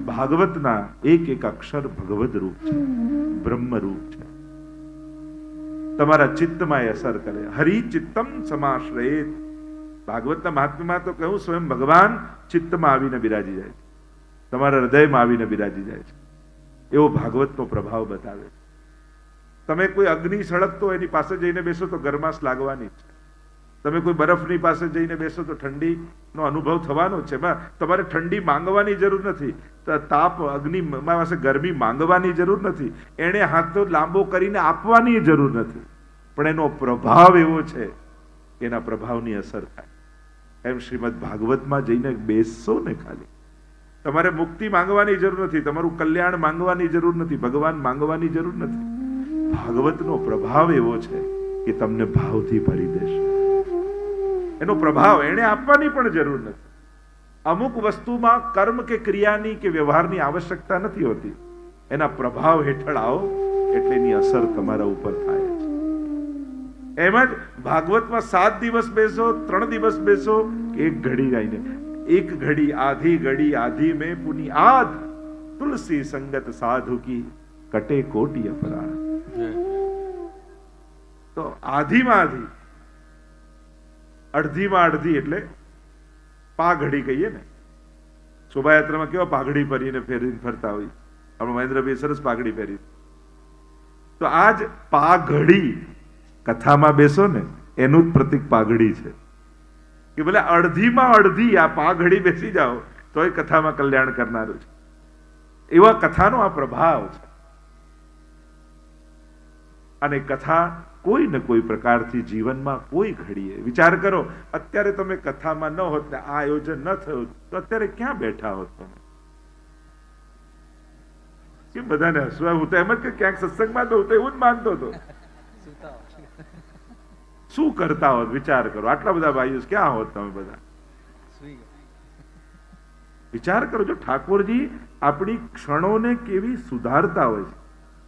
ભાગવતના એક એક અક્ષર ભગવદ રૂપ છે, બ્રહ્મ રૂપ છે. તમારા ચિત્તમાં એ અસર કરે. હરિ ચિત્તમ સમાશ્રયેત. ભાગવતના મહાત્મ્યમાં તો કહ્યું સ્વયં ભગવાન ચિત્તમાં આવીને બિરાજી જાય છે, તમારા હૃદયમાં આવીને બિરાજી જાય છે. એવો ભાગવતનો પ્રભાવ બતાવે છે. તમે કોઈ અગ્નિ સળગતો એની પાસે જઈને બેસો તો ગરમાશ લાગવાની છે. તમે કોઈ બરફની પાસે જઈને બેસો તો ઠંડીનો અનુભવ થવાનો છે. તમારે ઠંડી માંગવાની જરૂર નથી, તાપ અગ્નિ પાસે ગરમી માંગવાની જરૂર નથી, એને હાથ તો લાંબો કરીને આપવાની જરૂર નથી, પણ એનો પ્રભાવ એવો છે કે એના પ્રભાવની અસર થાય. એમ શ્રીમદ ભાગવતમાં જઈને બેસશો ને, ખાલી તમારે મુક્તિ માંગવાની જરૂર નથી, તમારું કલ્યાણ માંગવાની જરૂર નથી, ભગવાન માંગવાની જરૂર નથી. ભાગવતનો પ્રભાવ એવો છે કે તમને ભાવથી ભરી દેશે. એનો પ્રભાવ એને આપવાની પણ જરૂર નથી. અમુક વસ્તુમાં કર્મ કે ક્રિયાની કે વ્યવહારની આવશ્યકતા નથી હોતી. એના પ્રભાવ હેઠળ આવો એટલે એની અસર તમારા ઉપર થાય છે. એમ જ ભાગવતમાં 7 દિવસ બેસો, 3 દિવસ બેસો, એક ઘડી આવીને, એક ઘડી આધી ઘડી આધી में पुनि आध तुलसी संगत साधु की कटे कोटि अपराध. તો આધીમાં આધી, અડધીમાં અડધી એટલે પાઘડી કહીએ ને. શોભાયાત્રામાં કેવા પાઘડી પહેરીને ફેરીને ફરતા હોય, આપણે મહેન્દ્રભાઈ સરસ પાઘડી પહેરી. તો આજ પાઘડી કથામાં બેસો ને એનું જ પ્રતીક પાઘડી છે કે ભલે અડધીમાં અડધી આ પાઘડી બેસી જાઓ તો એ કથામાં કલ્યાણ કરનારું છે. એવા કથાનો આ પ્રભાવ છે. અને કથા કોઈ ને કોઈ પ્રકારથી જીવનમાં કોઈ ઘડીએ વિચાર કરો, અત્યારે તમે કથામાં ન હોત ને આ આયોજન ન થયું તો અત્યારે ક્યાં બેઠા હોત તમે? કેમ બધાને હસવા? હું તો એમ જ કે ક્યાંક સત્સંગમાં તો હું તો એવું જ માનતો હતો. શું કરતા હોત વિચાર કરો. આટલા બધા ભાઈઓ ક્યાં હોત તમે બધા? વિચાર કરો. જો ઠાકોરજી આપણી ક્ષણોને કેવી સુધારતા હોય છે.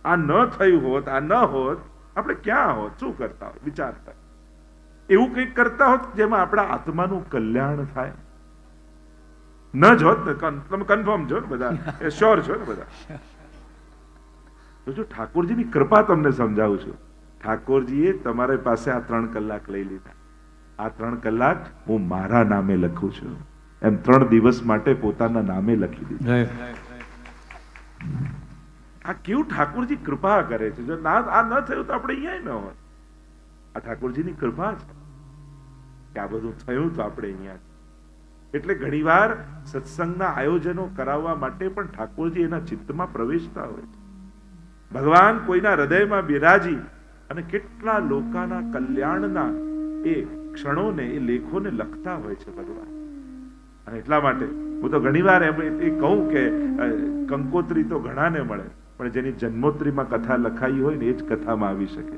આ ન થયું હોત, આ ન હોત, આપણે ક્યાં હોત? શું કરતા હોત? વિચાર કરો. એવું કંઈક કરતા હોત જેમાં આપણા આત્માનું કલ્યાણ થાય. ન જ હોત ને, તમે કન્ફર્મ છો ને બધા, શ્યોર છો ને બધા? તો જો ઠાકોરજીની કૃપા તમને સમજાવું છું. ઠાકોરજીએ તમારી પાસે આ 3 કલાક લઈ લીધા. આ 3 કલાક હું મારા નામે લખું છું, એમ 3 દિવસ માટે પોતાના નામે લખી દીધું. આ કેવું ઠાકોરજી કૃપા કરે છે. જો ના આ ન થયું તો આપણે અહીંયા ન હોત. આ ઠાકોરજીની કૃપા છે કે આ બધું થયું તો આપણે અહીંયા. એટલે ઘણીવાર સત્સંગના આયોજનો કરાવવા માટે પણ ઠાકોરજી એના ચિત્તમાં પ્રવેશતા હોય છે. ભગવાન કોઈના હૃદયમાં બિરાજી અને કેટલા લોકોના કલ્યાણના એ ક્ષણોને, એ લેખોને લખતા હોય છે ભગવાન. અને એટલા માટે હું તો ઘણીવાર એમ કહું કે કંકોત્રી તો ઘણાને મળે, પણ જેની જન્મોત્રીમાં કથા લખાઈ હોય ને એ જ કથામાં આવી શકે.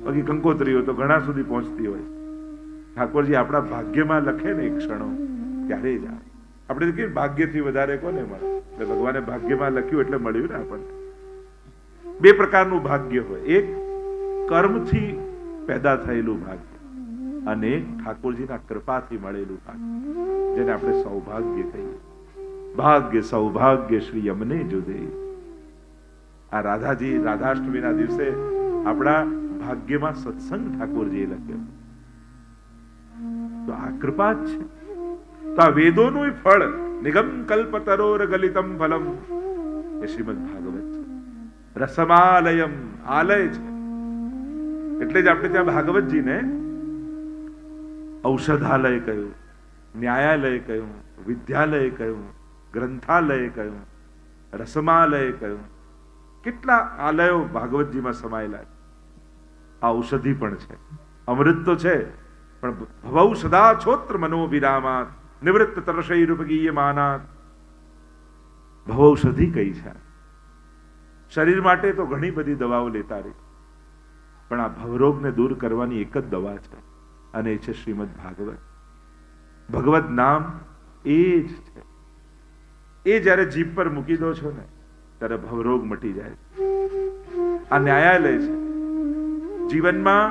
બાકી કંકોત્રીઓ તો ઘણા સુધી પહોંચતી હોય. ઠાકોરજી આપણા ભાગ્યમાં લખે ને એ ક્ષણો ત્યારે જ આવે. આપણે તો કેમ ભાગ્યથી વધારે કોને મળે? ભગવાને ભાગ્યમાં લખ્યું એટલે મળ્યું ને આપણને. 2 પ્રકારનું ભાગ્ય હોય. એક કર્મથી પેદા થયેલું ભાગ્ય અને ઠાકોરજીના કૃપાથી મળેલું ભાગ્ય, જેને આપણે સૌભાગ્ય કહીએ. ભાગ્ય સૌભાગ્ય શ્રી અમને જો દે. આ રાધાજી રાધાષ્ટમીના દિવસે આપણા ભાગ્યમાં સત્સંગ ઠાકોરજીએ લખ્યો. તો આ કૃપા જ છે. તો આ વેદોનું ફળ નિગમ કલ્પતરોર ગલિતમ ફલમ એ શ્રીમદ ભાગવત છે. રસમાલયમ આલય છે. એટલે જ આપણે ત્યાં ભાગવતજીને ઔષધાલય કહ્યું, ન્યાયાલય કહ્યું, વિદ્યાલય કહ્યું, ગ્રંથાલય કહ્યું, રસમાલય કહ્યું. કેટલા આલયો ભાગવતજીમાં સમાયેલા છે. આ ઔષધિ પણ છે, અમૃત તો છે, પણ ભવૌ સદા છોત્ર મનો વિરામાત નિવૃત્ત તરશૈરુપગીયમાનાત. ભવૌષધિ કઈ છે? શરીર માટે તો ઘણી બધી દવાઓ લેતા રહી, પણ આ ભવરોગને દૂર કરવાની એક જ દવા છે અને એ છે શ્રીમદ ભાગવત. ભગવત નામ એ જ છે. એ જ્યારે જીભ પર મૂકી દો છો ને ત્યારે ભવરોગ મટી જાય. આ ન્યાયાલય છે. જીવનમાં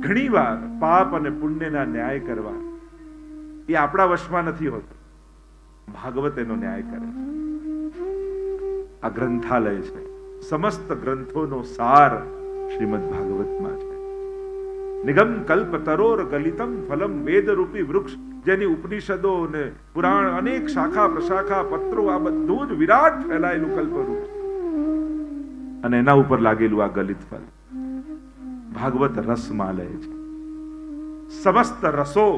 ઘણીવાર પાપ અને પુણ્યના ન્યાય કરવા એ આપણા વશમાં નથી હોતો. ભાગવત એનો ન્યાય કરે છે. આ ગ્રંથાલય છે. સમસ્ત ગ્રંથોનો સાર શ્રીમદ ભાગવતમાં છે. નિગમ કલ્પ તરોર ગલિતમ ફલમ વેદ રૂપી વૃક્ષ, જેની ઉપનિષદો ને પુરાણ અનેક શાખા પ્રશાખા પત્રો આ બધું જ વિરાટ ફેલાયેલું કલ્પવૃક્ષ, અને એના ઉપર લાગેલું આ ગલિત ફલ. ભાગવત રસમાલય છે. સમસ્ત રસો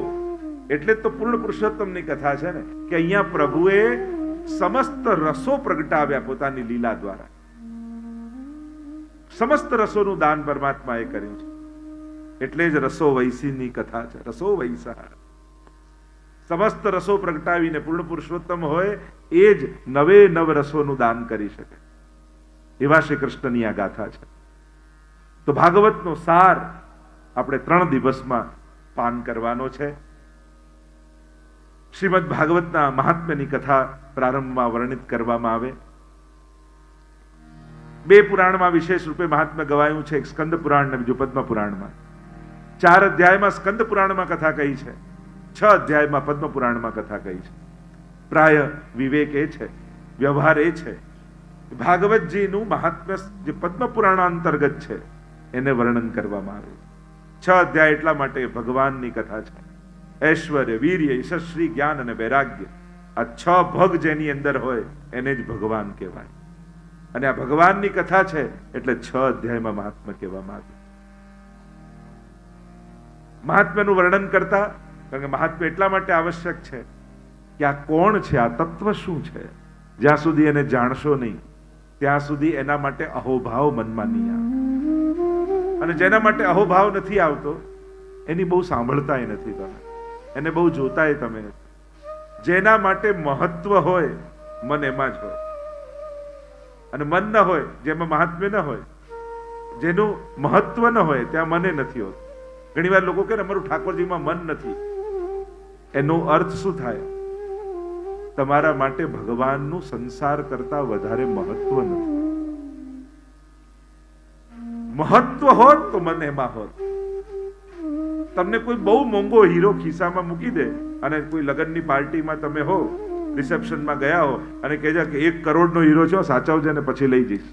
એટલે તો પૂર્ણ પુરુષોત્તમની કથા છે ને, કે અહીંયા પ્રભુએ સમસ્ત રસો પ્રગટાવ્યા પોતાની લીલા દ્વારા. સમસ્ત રસોનું દાન પરમાત્માએ કર્યું છે. એટલે જ રસો વૈસીની કથા છે. રસો વૈસા, સમસ્ત રસો પ્રગટાવીને પૂર્ણ પુરુષોત્તમ હોય એ જ નવે નવ રસોનું દાન કરી શકે. એવા શ્રી કૃષ્ણની આ ગાથા છે. તો ભાગવતનો સાર આપણે 3 દિવસમાં પાન કરવાનો છે. શ્રીમદ ભાગવતના મહાત્મ્યની કથા પ્રારંભમાં વર્ણિત કરવામાં આવે. 2 પુરાણમાં વિશેષ રૂપે મહાત્મ્ય ગવાયું છે, એક સ્કંદ પુરાણ અને બીજું પદ્મ પુરાણમાં. 4 અધ્યાયમાં સ્કંદ પુરાણમાં કથા કહી છે, 6 અધ્યાયમાં પદ્મ પુરાણમાં કથા કહી છે. પ્રાય વિવેક એ છે, વ્યવહાર એ છે, ભાગવતજીનું મહાત્મ્ય જે પદ્મ પુરાણ અંતર્ગત છે એને વર્ણન કરવામાં આવે. 6 અધ્યાય એટલા માટે ભગવાનની કથા છે. ઐશ્વર્ય, વીર્ય, યશસ્વી, જ્ઞાન અને વૈરાગ્ય, આ 6 ભગ જેની અંદર હોય એને જ ભગવાન કહેવાય. અને આ ભગવાનની કથા છે એટલે 6 અધ્યાયમાં મહાત્મ્ય કહેવામાં આવ્યું. મહાત્મ્યનું વર્ણન કરતા, કારણ કે મહાત્મ્ય એટલા માટે આવશ્યક છે કે આ કોણ છે, આ તત્વ શું છે, જ્યાં સુધી એને જાણશો નહીં ત્યાં સુધી એના માટે અહોભાવ મનમાં નહીં આવે. અને જેના માટે અહોભાવ નથી આવતો એની બહુ સાંભળતાય નથી તમે, એને બહુ જોતાય તમે નથી. જેના માટે મહત્વ હોય મન એમાં જ હોય, અને મન ન હોય જેમાં મહાત્મ્ય ન હોય, જેનું મહત્વ ન હોય ત્યાં મને નથી હોતું. ઘણી વાર લોકો કહે અમારું ઠાકોરજીમાં મન નથી. એનો અર્થ શું થાય? તમારા માટે ભગવાનનું સંસાર કરતા વધારે મહત્વ નથી. મહત્વ હોત તો મન એમાં હોત. તમને કોઈ બહુ મોંઘો હીરો ખિસ્સામાં મૂકી દે અને કોઈ લગ્નની પાર્ટીમાં તમે હો, રિસેપ્શનમાં ગયા હો અને કહેજો કે 1 કરોડનો હીરો છે, સાચવજે ને પછી લઈ જઈશ.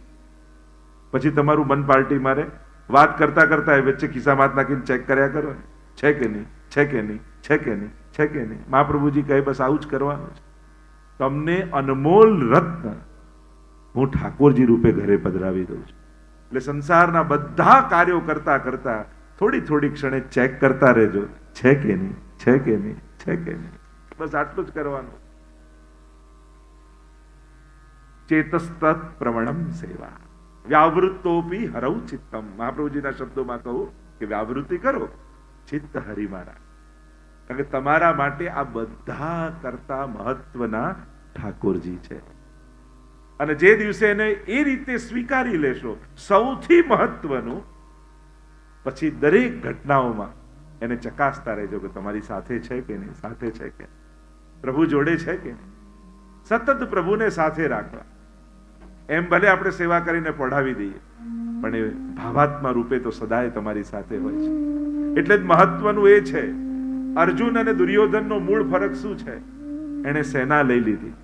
પછી તમારું મન પાર્ટીમાં રહે. વાત કરતા કરતા વચ્ચે ખિસ્સામાં હાથ નાખીને ચેક કર્યા કરો, છે કે નહીં, છે કે નહીં, છે કે નહીં, છે કે નહીં. મહાપ્રભુજી કહે બસ આવું જ કરવાનું છે. તમને અનમોલ રત્ન હું ઠાકોરજી રૂપે ઘરે પધરાવી દઉં છું. એટલે સંસારના બધા કાર્યો કરતા કરતા થોડી થોડી ક્ષણે ચેક કરતા રહેજો, છે કે નહીં, છે કે નહીં, છે કે નહીં. બસ આટલું જ કરવાનું. ચેતસ્તત પ્રવણમ સેવા વ્યાવૃત્તોપી હરૌ ચિત્તમ. મહાપ્રભુજીના શબ્દોમાં કહું કે વ્યાવૃત્તિ કરો, ચિત્ત હરી મારા. કારણ કે તમારા માટે આ બધા કરતા મહત્વના ઠાકોરજી છે. અને જે દિવસે એને એ રીતે સ્વીકારી લેશો, સૌથી મહત્વનું, પછી દરેક ઘટનાઓમાં એને ચકાસતા રહેજો કે તમારી સાથે છે કે નહીં, સાથે છે કે પ્રભુ જોડે છે કે નહીં. સતત પ્રભુને સાથે રાખવા. એમ ભલે આપણે સેવા કરીને પઢાવી દઈએ પણ એ ભાવાત્મા રૂપે તો સદાય તમારી સાથે હોય છે. એટલે જ મહત્વનું એ છે. અર્જુન અને દુર્યોધનનો મૂળ ફરક શું છે? એને સેના લઈ લીધી.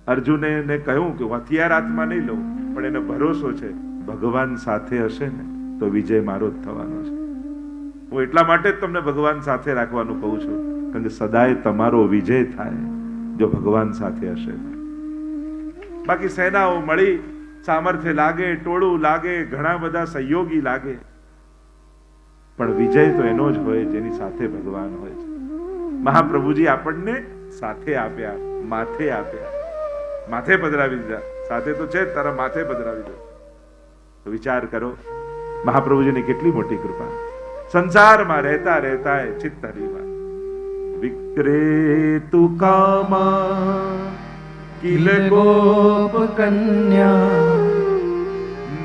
અર્જુને એને કહ્યું કે હું હથિયાર હાથમાં નહીં લઉં, પણ એને ભરોસો છે ભગવાન સાથે હશે ને તો વિજય મારો જ થવાનો છે. હું એટલા માટે જ તમને ભગવાન સાથે રાખવાનું કહું છું, કારણ કે સદાય તમારો વિજય થાય જો ભગવાન સાથે હશે. બાકી સેનાઓ મળી, સામર્થ્ય લાગે, ટોળું લાગે, ઘણા બધા સહયોગી લાગે, પણ વિજય તો એનો જ હોય જેની સાથે ભગવાન હોય છે. મહાપ્રભુજી આપણને સાથે આપ્યા, માથે આપ્યા, માથે પધરાવી દીધા. સાથે તો છે તારા માથે પધરાવી દો. તો વિચાર કરો મહાપ્રભુજીની કેટલી મોટી કૃપા. સંસારમાં રહેતા રહેતા ચિત્ત હરીમાં વિક્રેતુ કામા કિલ ગોપ કન્યા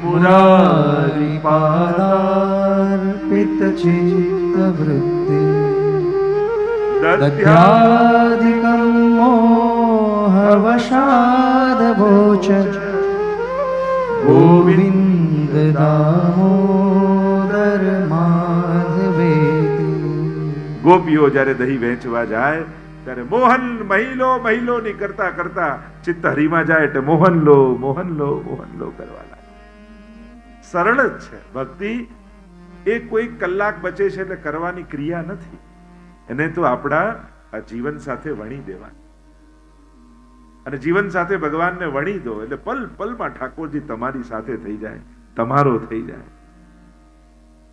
મુરારી પાદાર્પિત ચિત્ત વૃત્તિ દધ્યાધિકમ મોહવશાદ ભોચ ગોવિંદ દામોદર માધવેતિ. ગોપીઓ જ્યારે દહીં વહેંચવા જાય ત્યારે મોહન મહિલોની કરતા કરતા ચિત્ત હરિમાં જાય એટલે મોહન લો કરવા લાગે. સરળ જ છે ભક્તિ. એ કોઈ કલાક બચે છે એટલે કરવાની ક્રિયા નથી. એને તો આપણા આ જીવન સાથે વણી દેવાની. અને જીવન સાથે ભગવાનને વણી દો એટલે પલ પલમાં ઠાકોરજી તમારી સાથે થઈ જાય, તમારો થઈ જાય.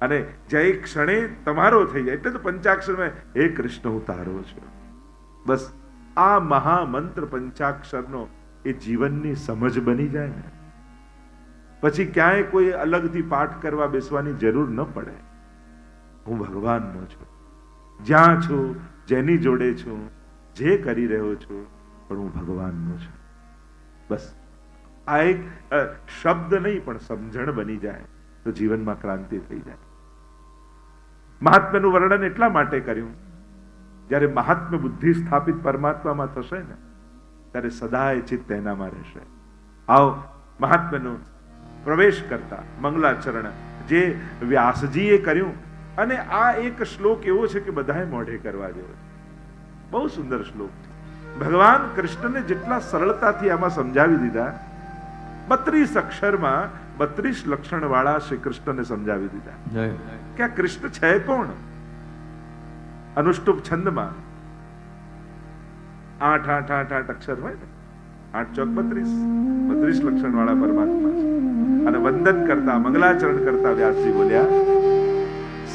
અને જે ક્ષણે તમારો થઈ જાય એટલે તો પંચાક્ષરમાં હે કૃષ્ણ હું તારો છું. બસ આ મહામંત્ર પંચાક્ષરનો એ જીવનની સમજ બની જાય ને પછી ક્યાંય કોઈ અલગથી પાઠ કરવા બેસવાની જરૂર ન પડે. હું ભગવાનનો છું, જ્યાં છું, જેની જોડે છું, જે કરી રહ્યો છું, પણ હું ભગવાનનો છું. બસ આ એક શબ્દ નહીં પણ સમજણ બની જાય તો જીવનમાં ક્રાંતિ થઈ જાય. મહાત્મ્યનું વર્ણન એટલા માટે કર્યું, જ્યારે મહાત્મ્ય બુદ્ધિ સ્થાપિત પરમાત્મામાં થશે ને ત્યારે સદાય ચિત્ત એનામાં રહેશે. આવો મહાત્મ્યનું પ્રવેશ કરતા મંગલાચરણ જે વ્યાસજીએ કર્યું. અને આ એક શ્લોક એવો છે કે બધાએ મોઢે કરવા જેવો. બહુ સુંદર શ્લોક છે. ભગવાન કૃષ્ણને જેટલા સરળતાથી આમાં સમજાવી દીધા, 32 અક્ષરમાં 32 લક્ષણ વાળા શ્રી કૃષ્ણને સમજાવી દીધા કે આ કૃષ્ણ છે કોણ. અનુષ્ટુપ છંદમાં 8 અક્ષર હોય ને, 8 ચોક 32 લક્ષણ વાળા પરમાત્મા છે. અને વંદન કરતા મંગલાચરણ કરતા વ્યાસજી બોલ્યા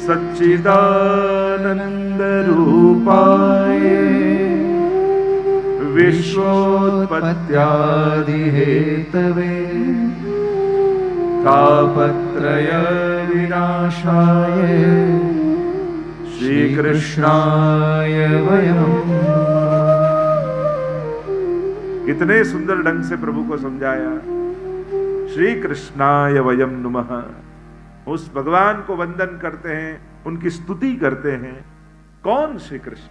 સચ્ચિદાનંદ રૂપાય વિશ્વોત્પત્યાદિ હેતવે તાપત્રય વિનાશાય શ્રી કૃષ્ણાય વયમ. कितने सुंदर ढंग से प्रभु को समझाया. श्री कृष्णाय वयम नमः. उस भगवान को वंदन करते हैं, उनकी स्तुति करते हैं. कौन श्री कृष्ण?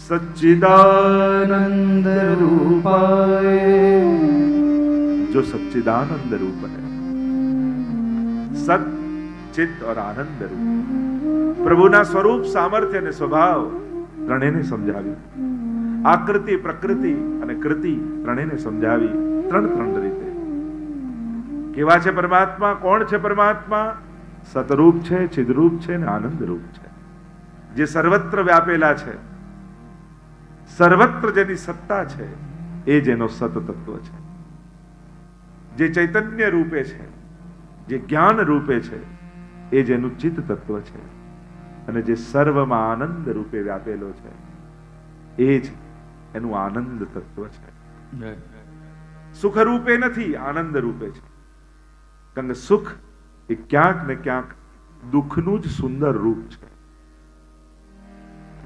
सच्चिदानंद रूपाय, जो सच्चिदानंद रूप है. सत चित और आनंद रूप प्रभुना स्वरूप सामर्थ्य ने स्वभाव ત્રણેયને સમજાવી. આકૃતિ પ્રકૃતિ અને કૃતિ ત્રણેયને સમજાવી ત્રણ રીતે. કેવા છે પરમાત્મા? કોણ છે પરમાત્મા? સતરૂપ છે, ચિદરૂપ છે અને આનંદ રૂપ છે, જે સર્વત્ર વ્યાપેલા છે. સર્વત્ર જેની સત્તા છે એ જેનો સત તત્વ છે. જે ચૈતન્ય રૂપે છે, જે જ્ઞાન રૂપે છે એ જેનું ચિત્ત તત્વ છે. અને જે સર્વમાં આનંદ રૂપે વ્યાપેલો છે એ જ એનું આનંદ તત્વ છે. સુખ રૂપે નથી, આનંદ રૂપે છે. કારણ કે સુખ એ ક્યાંક ને ક્યાંક દુઃખનું જ સુંદર રૂપ છે.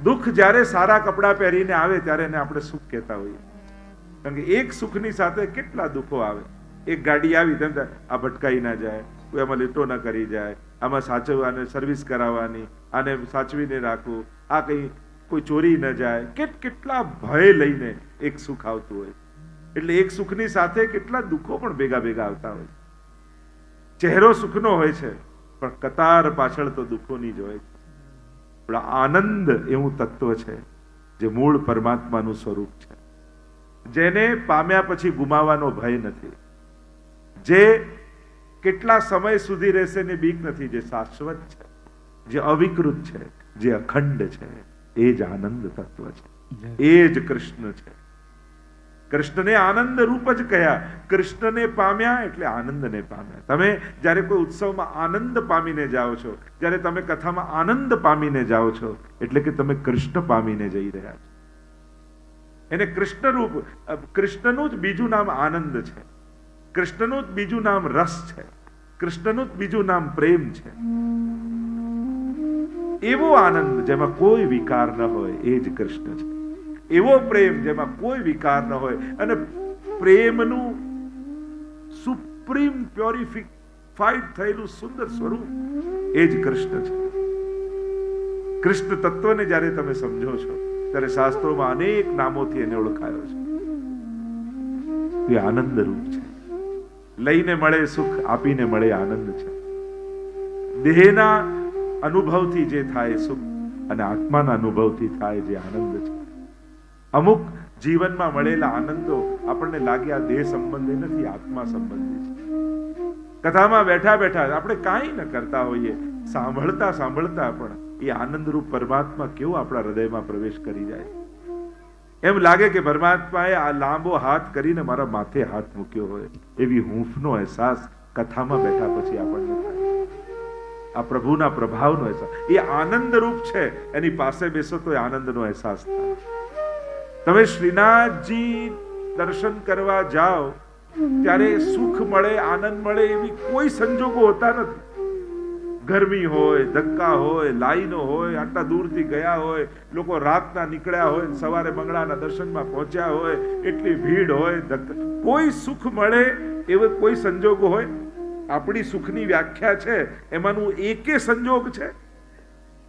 દુઃખ જ્યારે સારા કપડા પહેરીને આવે ત્યારે એને આપણે સુખ કહેતા હોઈએ. કારણ કે એક સુખની સાથે કેટલા દુઃખો આવે. એક ગાડી આવી તેમ આ ભટકાઈ ના જાય, કોઈ આમાં લીટો ના કરી જાય, આમાં સાચવવાને સર્વિસ કરાવવાની, આને સાચવીને રાખવું, આ કઈ કોઈ ચોરી ન જાય, કેટલા ભય લઈને એક સુખ આવતું હોય. એટલે એક સુખની સાથે કેટલા દુઃખો પણ ભેગા આવતા હોય. ચહેરો સુખનો હોય છે પણ કતાર પાછળ તો દુઃખોની જ હોય છે. પણ આનંદ એવું તત્વ છે જે મૂળ પરમાત્માનું સ્વરૂપ છે, જેને પામ્યા પછી ગુમાવાનો ભય નથી, જે કેટલા સમય સુધી રહેશે ને બીક નથી, જે શાશ્વત છે, જે અવિકૃત છે, જે અખંડ છે, એ જ આનંદ તત્વ છે. એ જ કૃષ્ણ છે. કૃષ્ણને આનંદ રૂપ જ કહ્યા. કૃષ્ણને પામ્યા એટલે આનંદને પામ્યા. તમે જ્યારે કોઈ ઉત્સવમાં આનંદ પામીને જાઓ છો, જ્યારે તમે કથામાં આનંદ પામીને જાઓ છો, એટલે કે તમે કૃષ્ણ પામીને જઈ રહ્યા છો. એને કૃષ્ણ રૂપ, કૃષ્ણનું જ બીજું નામ આનંદ છે, કૃષ્ણનું જ બીજું નામ રસ છે, કૃષ્ણનું જ બીજું નામ પ્રેમ છે. એવો આનંદ જેમાં કોઈ વિકાર ન હોય એ જ કૃષ્ણ છે. એવો પ્રેમ જેમાં કોઈ વિકાર ન હોય અને પ્રેમનું સુપ્રીમ પ્યોરિફાઈડ થયેલું સુંદર સ્વરૂપ એ જ કૃષ્ણ છે. કૃષ્ણ તત્વને જ્યારે તમે સમજો છો ત્યારે શાસ્ત્રોમાં અનેક નામોથી એને ઓળખાયો છે. એ આનંદ રૂપ છે. લઈને મળે સુખ, આપીને મળે આનંદ છે. દેહના અનુભવથી જે થાય સુખ અને આત્માના અનુભવથી થાય જે આનંદ છે અમુક જીવનમાં મળેલા આનંદો આપણને લાગે આ દેહ સંબંધી નથી, આત્મા સંબંધી છે. કથામાં બેઠા બેઠા આપણે કાંઈ ન કરતા હોઈએ, સાંભળતા સાંભળતા પણ એ આનંદરૂપ પરમાત્મા કેવો આપણા હૃદયમાં પ્રવેશ કરી જાય. એમ લાગે કે પરમાત્માએ આ લાંબો હાથ કરીને મારા માથે હાથ મૂક્યો હોય, એવી હૂંફનો અહેસાસ કથામાં બેઠા પછી આપણને થાય. આ પ્રભુના પ્રભાવનો અહેસાસ એ આનંદરૂપ છે. એની પાસે બેસો તો એ આનંદનો અહેસાસ થાય. તમે શ્રીનાથજી દર્શન કરવા જાઓ ત્યારે સુખ મળે, આનંદ મળે એવી કોઈ સંજોગો હોતા નથી. ગરમી હોય, ધક્કા હોય, લાઈનો હોય, આટલા દૂરથી ગયા હોય, લોકો રાતના નીકળ્યા હોય, સવારે મંગળાના દર્શનમાં પહોંચ્યા હોય, એટલી ભીડ હોય, કોઈ સુખ મળે એવો કોઈ સંજોગો હોય? આપણી સુખની વ્યાખ્યા છે એમાંનું એકે સંજોગ છે.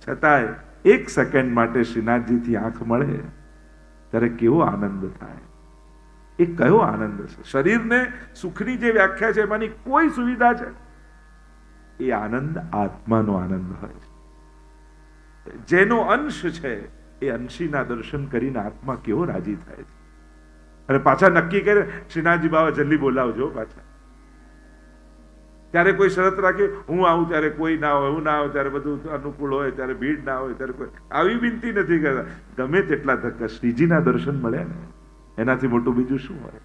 છતાંય એક સેકન્ડ માટે શ્રીનાથજીથી આંખ મળે ત્યારે કેવો આનંદ થાય. એ કયો આનંદ છે? શરીરને સુખની જે વ્યાખ્યા છે એમાંની કોઈ સુવિધા છે? એ આનંદ આત્માનો આનંદ હોય છે. જેનો અંશ છે એ અંશીના દર્શન કરીને આત્મા કેવો રાજી થાય છે. અને પાછા નક્કી કરે શ્રીનાથજી બાબા જલ્દી બોલાવજો પાછા. ત્યારે કોઈ શરત રાખે હું આવું ત્યારે કોઈ ના હોય, હું ના આવું ત્યારે બધું અનુકૂળ હોય, ત્યારે ભીડ ના હોય, ત્યારે કોઈ આવી વિનંતી નથી કરતા. ગમે તેટલા ધક્કા શ્રીજીના દર્શન મળ્યા ને એનાથી મોટું બીજું શું હોય?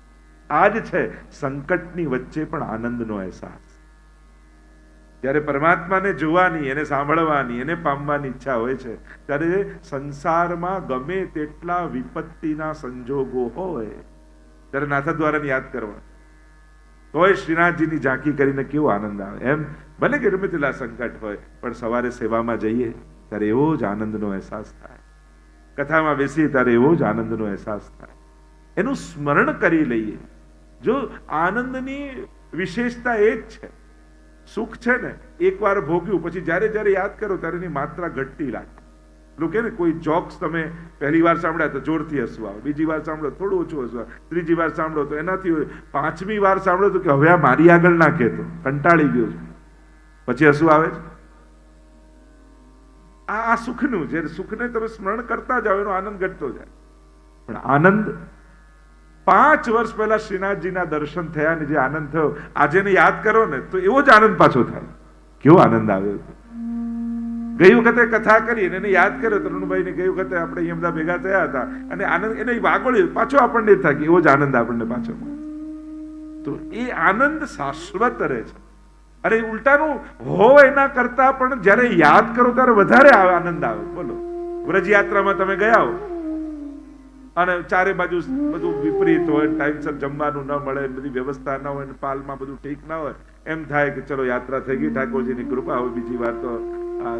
આ જ છે સંકટની વચ્ચે પણ આનંદનો અહેસાસ. જ્યારે પરમાત્માને જોવાની, એને સાંભળવાની, એને પામવાની ઈચ્છા હોય છે ત્યારે સંસારમાં ગમે તેટલા વિપત્તિના સંજોગો હોય ત્યારે નાથદ્વારાને યાદ કરવા, તોય શ્રીનાથજીની ઝાંકી કરીને કેવો આનંદ આવે. એમ ભલે કે ગમે તેટલા સંકટ હોય પણ સવારે સેવામાં જઈએ ત્યારે એવો જ આનંદનો અહેસાસ થાય. કથામાં બેસીએ ત્યારે એવો જ આનંદનો અહેસાસ થાય. એનું સ્મરણ કરી લઈએ. જો આનંદની વિશેષતા એ જ છે. સુખ છે ને એકવાર ભોગ્યું પછી જ્યારે જ્યારે યાદ કરો ત્યારે એની માત્રા ઘટતી લાગે. લોકો ને કોઈ જોક્સ તમે પહેલી વાર સાંભળ્યા તો જોરથી હસવું આવે, બીજી વાર સાંભળો થોડું ઓછું હસવું આવે, ત્રીજી વાર સાંભળો તો એનાથી, પાંચમી વાર સાંભળો તો કે હવે આ મારી આગળ ના કહેતો, કંટાળી ગયો છું, પછી હસવું આવે છે. આ સુખનું, જે સુખને તમે સ્મરણ કરતા જાઓ એનો આનંદ ઘટતો જાય. પણ આનંદ 5 વર્ષ પહેલા શ્રીનાથજીના દર્શન થયા ને જે આનંદ થયો આજે ને યાદ કરો ને તો એવો જ આનંદ પાછો થાય. કેવો આનંદ આવ્યો. ગઈ વખતે કથા કરી એને યાદ કર્યો તરુણભાઈ ને, ગઈ વખતે આપણે અહીંયા બધા ભેગા થયા હતા અને આનંદ એને વાગોળ્યો, પાછો આપણને થાય કે એવો જ આનંદ આપણને પાછો. તો એ આનંદ શાશ્વત રહે છે. અને ઉલટાનું હોય એના કરતા પણ જયારે યાદ કરો ત્યારે વધારે આનંદ આવે. બોલો, વ્રજયાત્રામાં તમે ગયા હો અને ચારે બાજુ બધું વિપરીત હોય, ટાઈમસર જમવાનું ન મળે, બધી વ્યવસ્થા ન હોય, પાલમાં બધું ઠીક ના હોય, એમ થાય કે ચલો યાત્રા થઈ ગઈ, ઠાકોરજીની કૃપા, હવે બીજી વાર તો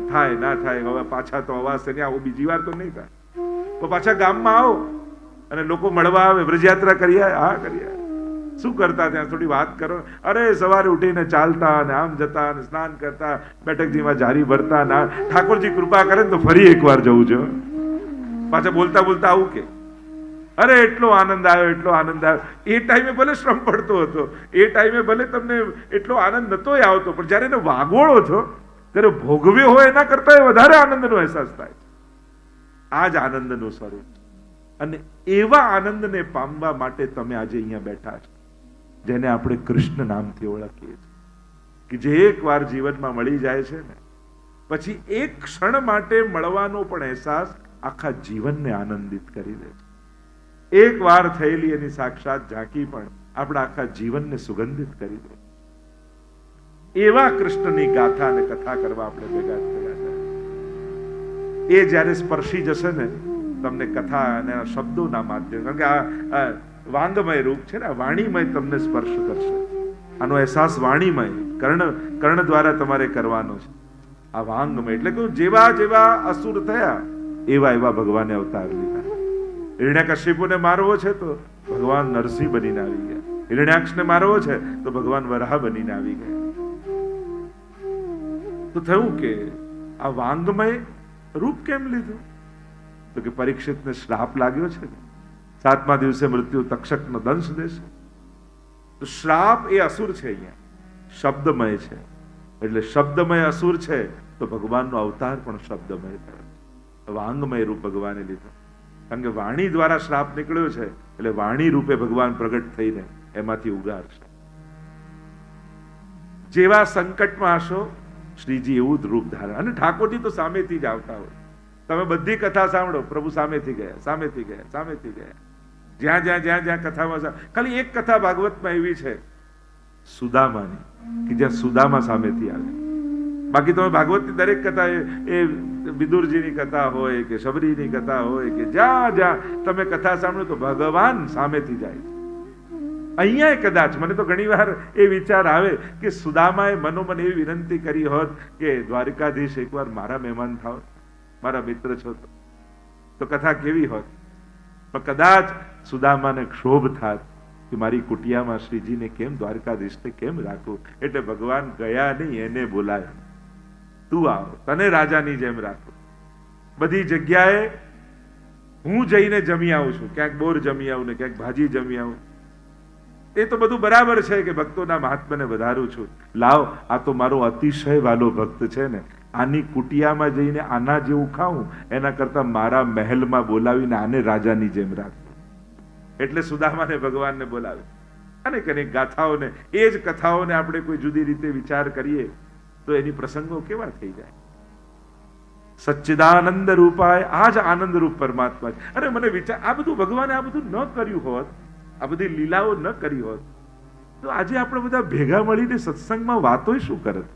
થાય ના થાય, હવે પાછા તો અવાશે નહીં, આવું બીજી વાર તો નહીં થાય. તો પાછા ગામમાં આવો અને લોકો મળવા આવે, વ્રજયાત્રા કરી આવે, હા કરી આવે. શું કરતા ત્યાં થોડી વાત કરો. અરે સવારે ઉઠીને ચાલતા અને આમ જતા અને સ્નાન કરતા, બેઠકજીમાં જારી ભરતા, ના ઠાકોરજી કૃપા કરે ને તો ફરી એકવાર જવું છે. પાછા બોલતા બોલતા આવું કે અરે એટલો આનંદ આવ્યો, એટલો આનંદ આવ્યો. એ ટાઈમે ભલે શ્રમ પડતો હતો, એ ટાઈમે ભલે તમને એટલો આનંદ નતો આવતો, પણ જયારે એને વાગોળો છો ત્યારે ભોગવ્યો હોય એના કરતા વધારે આનંદનો અહેસાસ થાય. આ જ આનંદનું સ્વરૂપ. અને એવા આનંદને પામવા માટે તમે આજે અહીંયા બેઠા છો, જેને આપણે કૃષ્ણ નામથી ઓળખીએ છીએ, કે જે એકવાર જીવનમાં મળી જાય છે ને પછી એક ક્ષણ માટે મળવાનો પણ અહેસાસ આખા જીવનને આનંદિત કરી દે છે. એક વાર થયેલી એની સાક્ષાત ઝાંકી પણ આપણા આખા જીવનને સુગંધિત કરી દે. એવા કૃષ્ણની ગાથા અને કથા કરવા આપણે ભેગા થયા છે. એ જ્યારે સ્પર્શી જશે ને તમને કથા અને શબ્દોના માધ્યમ, કારણ કે આ વાંગમય રૂપ છે ને, વાણીમય તમને સ્પર્શ કરશે. આનો અહેસાસ વાણીમય કર્ણ દ્વારા તમારે કરવાનો છે. આ વાંગમય એટલે કે જેવા જેવા અસુર થયા એવા એવા ભગવાને અવતાર લીધા. હિરણ્યકશિપુને મારવો છે તો ભગવાન નરસિંહ બનીને આવી ગયા. હિરણ્યાક્ષને મારવો છે તો ભગવાન વરાહ બનીને આવી ગયા. તો થયું કે આ વાંગમય રૂપ કેમ લીધું? તો કે પરીક્ષિતને શ્રાપ લાગ્યો છે, 7મા દિવસે મૃત્યુ તક્ષકનો દંશ દેશે. તો શ્રાપ એ અસુર છે, અહીંયા શબ્દમય છે. એટલે શબ્દમય અસુર છે તો ભગવાનનો અવતાર પણ શબ્દમય થયો. વાંગમય રૂપ ભગવાને લીધો. કારણ કે વાણી દ્વારા શ્રાપ નીકળ્યો છે, એટલે વાણી રૂપે ભગવાન પ્રગટ થઈને એમાંથી ઉગારશે. જેવા સંકટમાં હશો શ્રીજી એવું જ રૂપ ધારણ. અને ઠાકોરજી તો સામેથી જ આવતા હોય. તમે બધી કથા સાંભળો, પ્રભુ સામેથી ગયા, સામેથી ગયા, સામેથી ગયા. જ્યાં જ્યાં જ્યાં જ્યાં કથામાં, ખાલી એક કથા ભાગવતમાં એવી છે સુદામાની, કે જ્યાં સુદામા સામેથી આવે. બાકી તમે ભાગવતની દરેક કથા, એ વિદુરજીની કથા હોય કે શબરીની કથા હોય કે જ્યાં જ્યાં તમે કથા સાંભળો તો ભગવાન સામેથી જાય છે. અહીંયા કદાચ મને તો ઘણી વાર એ વિચાર આવે કે સુદામાએ મનોમન એવી વિનંતી કરી હોત કે દ્વારકાધીશ એકવાર મારા મહેમાન થાવ, મારા મિત્ર છો તો કથા કેવી હોત. પણ કદાચ સુદામાને ક્ષોભ થાત કે મારી કુટિયામાં શ્રીજીને કેમ, દ્વારકાધીશને કેમ રાખવું. એટલે ભગવાન ગયા નહીં, એને બોલાય, તું આવ, તને રાજાની જેમ રાખું. બધી જગ્યાએ હું જઈને જમી આવું છું, ક્યાંક બોર જમી આવું ને ક્યાંક ભાજી જમી આવું. એ તો બધું બરાબર છે કે ભક્તોના મહાત્માને વધારું છું. લાવ, આ તો મારો અતિશય વાલો ભક્ત છે ને, આની કુટિયામાં જઈને આના જેવું ખાવું એના કરતા મારા મહેલમાં બોલાવીને આને રાજાની જેમ રાખવું. એટલે સુદામાને ભગવાનને બોલાવે. અને કનેક ગાથાઓને, એ જ કથાઓને આપણે કોઈ જુદી રીતે વિચાર કરીએ તો એની પ્રસંગો કેવા થઈ જાય. સચ્ચિદાનંદ રૂપાય, આ જ આનંદ રૂપ પરમાત્મા છે. અરે મને વિચાર, આ બધું ભગવાને આ બધું ન કર્યું હોત, આ બધી લીલાઓ ન કરી હોત તો આજે આપણે બધા ભેગા મળીને સત્સંગમાં વાતો શું કરત.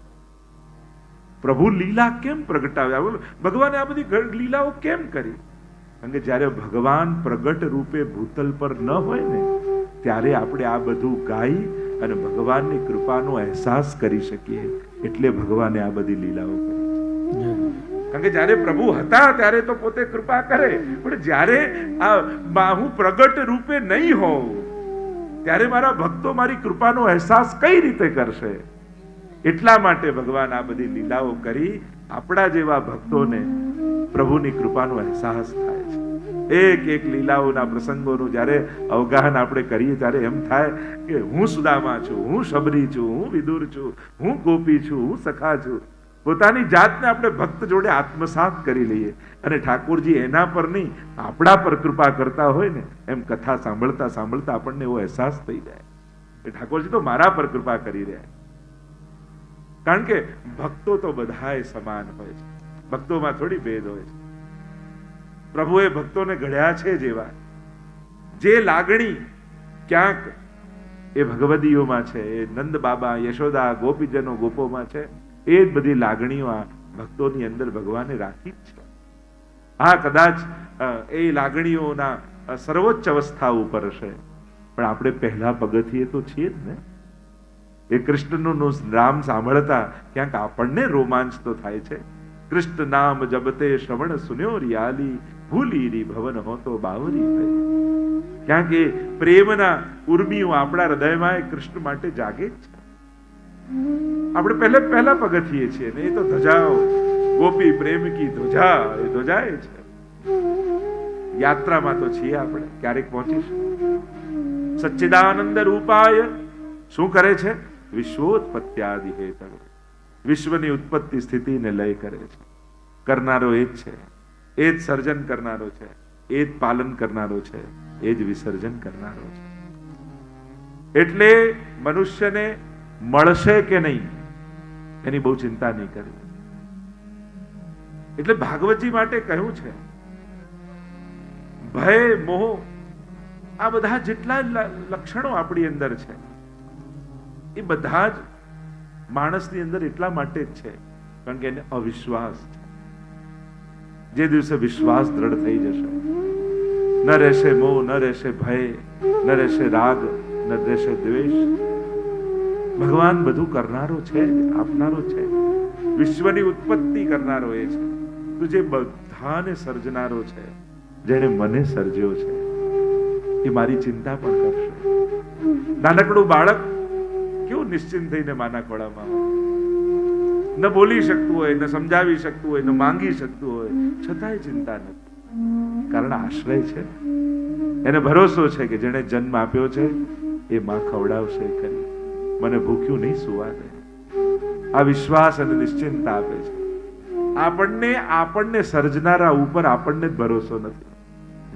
પ્રભુ લીલા કેમ પ્રગટાવ્યા, ભગવાને આ બધી લીલાઓ કેમ કરી. કારણ કે જ્યારે ભગવાન પ્રગટ રૂપે ભૂતલ પર ન હોય ને ત્યારે આપણે આ બધું ગાઈ અને ભગવાનની કૃપાનો અહેસાસ કરી શકીએ. એટલે ભગવાને આ બધી લીલાઓ કરી. કારણ કે જ્યારે પ્રભુ હતા ત્યારે તો પોતે કૃપા કરે, પણ જ્યારે હું પ્રગટ રૂપે નહીં હોઉં ત્યારે મારા ભક્તો મારી કૃપાનો અહેસાસ કઈ રીતે કરશે. એટલા માટે ભગવાન આ બધી લીલાઓ કરી આપણા જેવા ભક્તોને પ્રભુની કૃપાનો અહેસાસ થાય છે. એક એક લીલાઓના પ્રસંગોનું જ્યારે અવગાહન આપણે કરીએ ત્યારે એમ થાય કે હું સુદામા છું, હું શબરી છું, હું વિદુર છું, હું ગોપી છું, હું સખા છું. પોતાની જાતને આપણે ભક્ત જોડે આત્મસાત કરી લઈએ અને ઠાકોરજી એના પર નહીં આપણા પર કૃપા કરતા હોય ને એમ કથા સાંભળતા સાંભળતા આપણને એવો અહેસાસ થઈ જાય કે ઠાકોરજી તો મારા પર કૃપા કરી રહ્યા. કારણ કે ભક્તો તો બધાય સમાન હોય છે, ભક્તોમાં થોડી ભેદ હોય છે. પ્રભુએ ભક્તોને ઘડ્યા છે જેવા, જે લાગણી ક્યાંક એ ભગવદીઓમાં છે, એ નંદ બાબા, યશોદા, ગોપીજનો, ગોપોમાં છે, એ જ બધી લાગણીઓ આ ભક્તોની અંદર ભગવાને રાખી જ છે. હા, કદાચ એ લાગણીઓના સર્વોચ્ચ અવસ્થા ઉપર છે, પણ આપણે પહેલા પગથિયે તો છીએ જ ને. એ કૃષ્ણનું નામ સાંભળતા ક્યાંક આપણને રોમાંચ તો થાય છે. કૃષ્ણ નામ જબતે શ્રવણ સુન્યો રિયાલી, ભૂલી રી ભવન હો તો બાવરી થઈ. ક્યાંક એ પ્રેમના ઉર્મિઓ આપણા હૃદયમાં એ કૃષ્ણ માટે જાગે જ છે. આપણે પહેલા પગથિયે છીએ ને એ તો ધજાઓ, ગોપી પ્રેમ કી ધ્વજા, એ ધ્વજાએ છે. યાત્રામાં તો છીએ આપણે, ક્યારેક પહોંચીશું. સચ્ચિદાનંદ રૂપાય શું કરે છે? વિશ્વોત્પત્યાદિ હેતવે, વિશ્વની ઉત્પત્તિ સ્થિતિને લય કરે છે. કરનારો એ જ છે, એ જ સર્જન કરનારો છે, એ જ પાલન કરનારો છે, એ જ વિસર્જન કરનારો છે. એટલે મનુષ્યને મળશે કે નહીં એની બહુ ચિંતા નહીં કરવી. એટલે ભાગવતજી માટે કહ્યું છે ભય, મોહ, આ બધા જેટલા લક્ષણો આપણી અંદર છે એ બધા જ માણસની અંદર એટલા માટે જ છે કારણ કે એને અવિશ્વાસ છે. જે દિવસે વિશ્વાસ દ્રઢ થઈ જશે, ન રહેશે મોહ, ન રહેશે ભય, ન રહેશે રાગ, ન રહેશે દ્વેષ. ભગવાન બધું કરનારો છે, આપનારો છે, વિશ્વની ઉત્પત્તિ કરનારો એ છે. તો જે બધાને સર્જનારો છે, જેને મને સર્જ્યો છે, એ મારી ચિંતા પણ કરશે. નાનકડું બાળક કેવું નિશ્ચિંત થઈને માના ખોળામાં ન બોલી શકતું હોય, ન સમજાવી શકતું હોય, ન માંગી શકતું હોય, છતાંય ચિંતા નથી. કારણ આશ્રય છે, એને ભરોસો છે કે જેને જન્મ આપ્યો છે એ માં ખવડાવશે ખરી, મને ભૂખ્યું નહીં સુવા દે. આ વિશ્વાસ અને નિશ્ચિંતા આપે છે. આપણને સર્જનારા ઉપર આપણને જ ભરોસો નથી.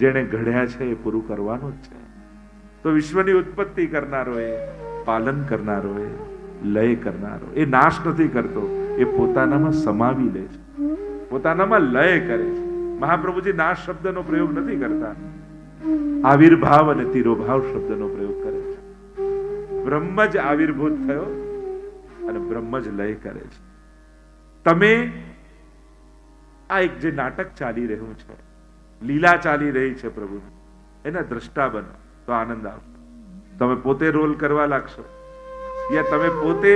જેણે ઘડ્યા છે એ પૂરું કરવાનું જ છે. તો વિશ્વની ઉત્પત્તિ કરનારો એ, પાલન કરનારો એ, લય કરનારો એ નાશ નથી કરતો, એ પોતાનામાં સમાવી લે છે, પોતાનામાં લય કરે છે. મહાપ્રભુજી નાશ શબ્દનો પ્રયોગ નથી કરતા, આવિર્ભાવ અને તિરોભાવ શબ્દનો પ્રયોગ કરે છે. બ્રહ્મ જ આવિર્ભૂત થયો અને બ્રહ્મ જ લય કરે છે. તમે આ એક જે નાટક ચાલી રહ્યું છે, લીલા ચાલી રહી છે પ્રભુની, એના દ્રષ્ટા બનો તો આનંદ આવશે. તમે પોતે રોલ કરવા લાગશો, યા તમે પોતે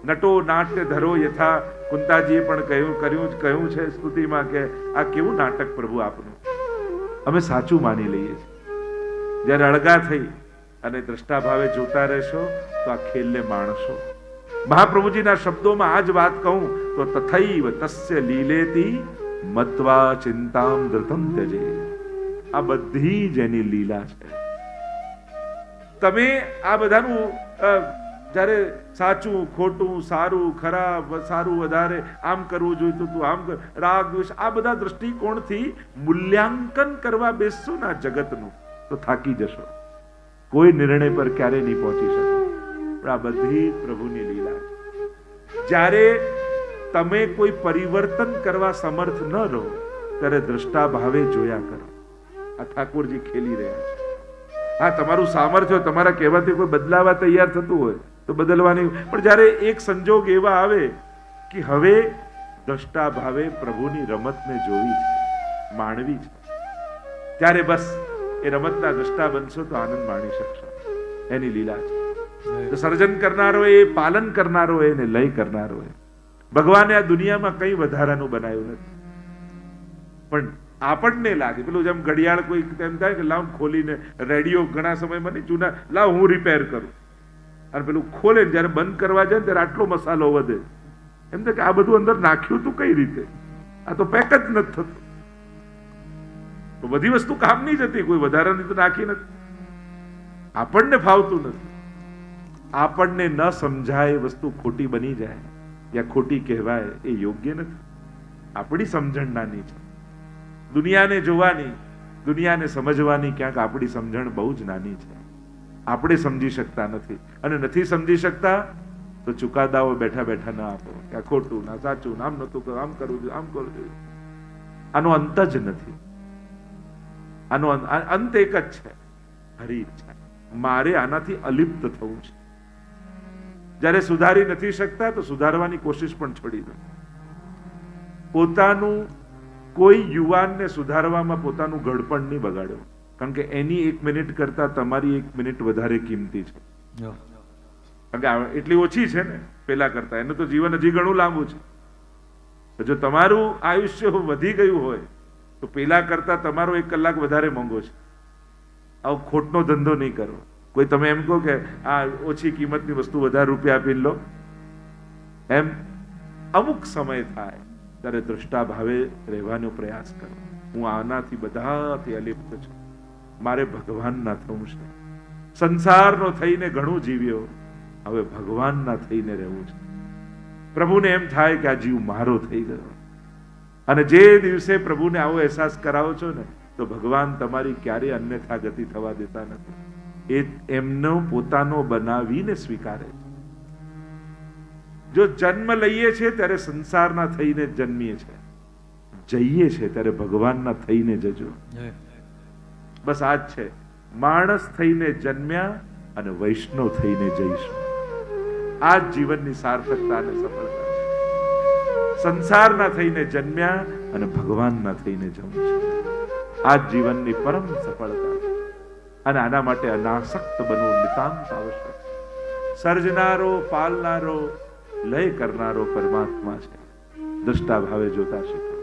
નટો નાટ્ય ધરો, યથા કુંતાજીએ પણ કહ્યું છે સ્તુતિમાં કે આ કેવું નાટક પ્રભુ આપનું. અમે સાચું માની લઈએ છીએ. જ્યારે અળગા થઈ અને દ્રષ્ટા ભાવે જોતા રહેશો તો આ ખેલને માણશો. મહાપ્રભુજીના શબ્દોમાં આ જ વાત કહું તો તથૈવ તસ્ય લીલેતી મત્વા ચિંતામ ધૃતમ ત્યજે. આ બધી જ એની લીલા છે. તમે આ બધાનું જ્યારે સાચું ખોટું, સારું ખરાબ, સારું વધારે, આમ કરવું જોઈતું તું આમ કર, રાગ દ્વેષ, આ બધા દ્રષ્ટિકોણથી મૂલ્યાંકન કરવા બેસશો ના જગતનું તો થાકી જશો. કોઈ નિર્ણય પર ક્યારે નહીં પહોંચી શકો. પણ આ બધી પ્રભુની લીલા છે. જ્યારે તમે કોઈ પરિવર્તન કરવા સમર્થ ન રહો ત્યારે દ્રષ્ટા ભાવે જોયા કરો. આ ઠાકોરજી ખેલી રહ્યા છે. હા, તમારું સામર્થ્ય તમારા કહેવાથી કોઈ બદલાવા તૈયાર થતું હોય તો બદલવાની, પણ જ્યારે એક સંજોગ એવા આવે કે હવે દ્રષ્ટા ભાવે પ્રભુની રમતને જોવી છે, માણવી છે, ત્યારે બસ એ રમતના દ્રષ્ટા બનશો તો આનંદ માણી શકશો. એની લીલા છે. તો સર્જન કરનારો એ, પાલન કરનારો એ, ને લય કરનારો એ. ભગવાને આ દુનિયામાં કઈ વધારાનું બનાવ્યું નથી. પણ આપણને લાગે પેલું જેમ ઘડિયાળ કોઈ એમ થાય કે લાવ ખોલીને, રેડિયો ઘણા સમયમાં નહીં જૂના, લાવ હું રિપેર કરું, અને પેલું ખોલે જયારે બંધ કરવા જાય ત્યારે આટલો મસાલો વધે. એમ થાય કે આ બધું અંદર નાખ્યું તું કઈ રીતે, આ તો પેક જ નથી થતું. તો બધી વસ્તુ કામની જ હતી, કોઈ વધારાની તો નાખી નથી. આપણને ફાવતું નથી. આપણને ન સમજાય વસ્તુ ખોટી બની જાય યા ખોટી કહેવાય એ યોગ્ય નથી. આપણી સમજણ નાની છે. દુનિયાને જોવાની, દુનિયાને સમજવાની ક્યાંક આપણી સમજણ બહુ જ નાની છે. આપણે સમજી શકતા નથી, અને નથી સમજી શકતા તો ચુકાદાઓ બેઠા બેઠા ના આપો કે આ ખોટું, ના સાચું, આમ નતું કરવું, આમ કરવું જોઈએ, આમ કરવું જોઈએ. આનો અંત જ નથી. આનો અંત એક જ છે, હરી ઈચ્છા. મારે આનાથી અલિપ્ત થવું છે. જ્યારે સુધારી નથી શકતા તો સુધારવાની કોશિશ પણ છોડી દો. પોતાનું કોઈ યુવાનને સુધારવામાં પોતાનું ઘડપણ નહીં બગાડો, કારણ કે એની 1 મિનિટ કરતા તમારી 1 મિનિટ વધારે કિંમતી છે. કારણ કે એટલી ઓછી છે ને પેલા કરતા. એનું તો જીવન હજી ઘણું લાંબુ છે. જો તમારું આયુષ્ય વધી ગયું હોય તો પેલા કરતા તમારો 1 કલાક વધારે મોંઘો છે. આવો ખોટનો ધંધો નહીં કરો. કોઈ તમે એમ કહો કે આ ઓછી કિંમતની વસ્તુ વધારે રૂપિયા આપી લો, એમ અમુક સમય થાય ત્યારે દ્રષ્ટા ભાવે રહેવાનો પ્રયાસ કરો. હું આનાથી બધાથી અલિપ્ત છું, મારે ભગવાનના થવું છે. સંસારનો થઈને ઘણું જીવ્યો, હવે ભગવાનના થઈને રહેવું છે. પ્રભુને એમ થાય કે આ જીવ મારો થઈ ગયો. અને જે દિવસે પ્રભુને આવો અહેસાસ કરાવો છો ને તો ભગવાન તમારી ક્યારેય અન્યથા ગતિ થવા દેતા નથી. એ એમનો પોતાનો બનાવીને સ્વીકારે છે. જો જન્મ લઈએ છીએ ત્યારે સંસારના થઈને જન્મીએ છીએ, જઈએ છીએ ત્યારે ભગવાનના થઈને જજો. બસ આ જ છે. માણસ થઈને જન્મ્યા અને વૈષ્ણવ થઈને જઈશું. આ જ જીવનની સાર્થકતા અને સફળતા. સંસારના થઈને જન્મ્યા અને ભગવાનના થઈને જવું છે. આ જ જીવનની પરમ સફળતા છે. અને આના માટે અનાસક્ત બનવું નિતાંત આવશ્યક. સર્જનારો, પાલનારો, લય કરનારો પરમાત્મા છે. દ્રષ્ટા ભાવે જોતા શીખો.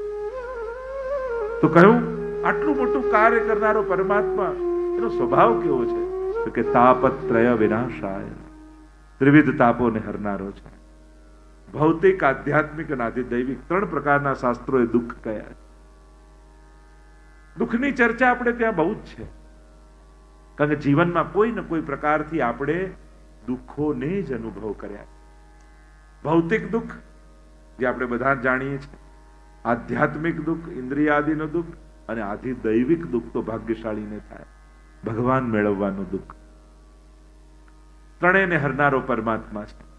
તો કહ્યું આટલું મોટું કાર્ય કરનારો પરમાત્મા, એનો સ્વભાવ કેવો છે? તો કે તાપત્રય વિનાશાય, ત્રિવિધ તાપોને હરનારો છે. ભૌતિક, આધ્યાત્મિક અને આધિદૈવિક 3 પ્રકારના શાસ્ત્રોએ દુઃખ કયા. દુઃખની ચર્ચા આપણે ત્યાં બહુ જ છે, કારણ કે જીવનમાં કોઈ ને કોઈ પ્રકારથી આપણે દુઃખોને જ અનુભવ કર્યા. ભૌતિક દુઃખ જે આપણે બધા જાણીએ છીએ, આધ્યાત્મિક દુઃખ, ઇન્દ્રિયાદિનું દુઃખ, અને આથી દૈવિક દુઃખ તો ભાગ્યશાળીને થાય, ભગવાન મેળવવાનું દુઃખ. ત્રણેયને હરનારો પરમાત્મા છે.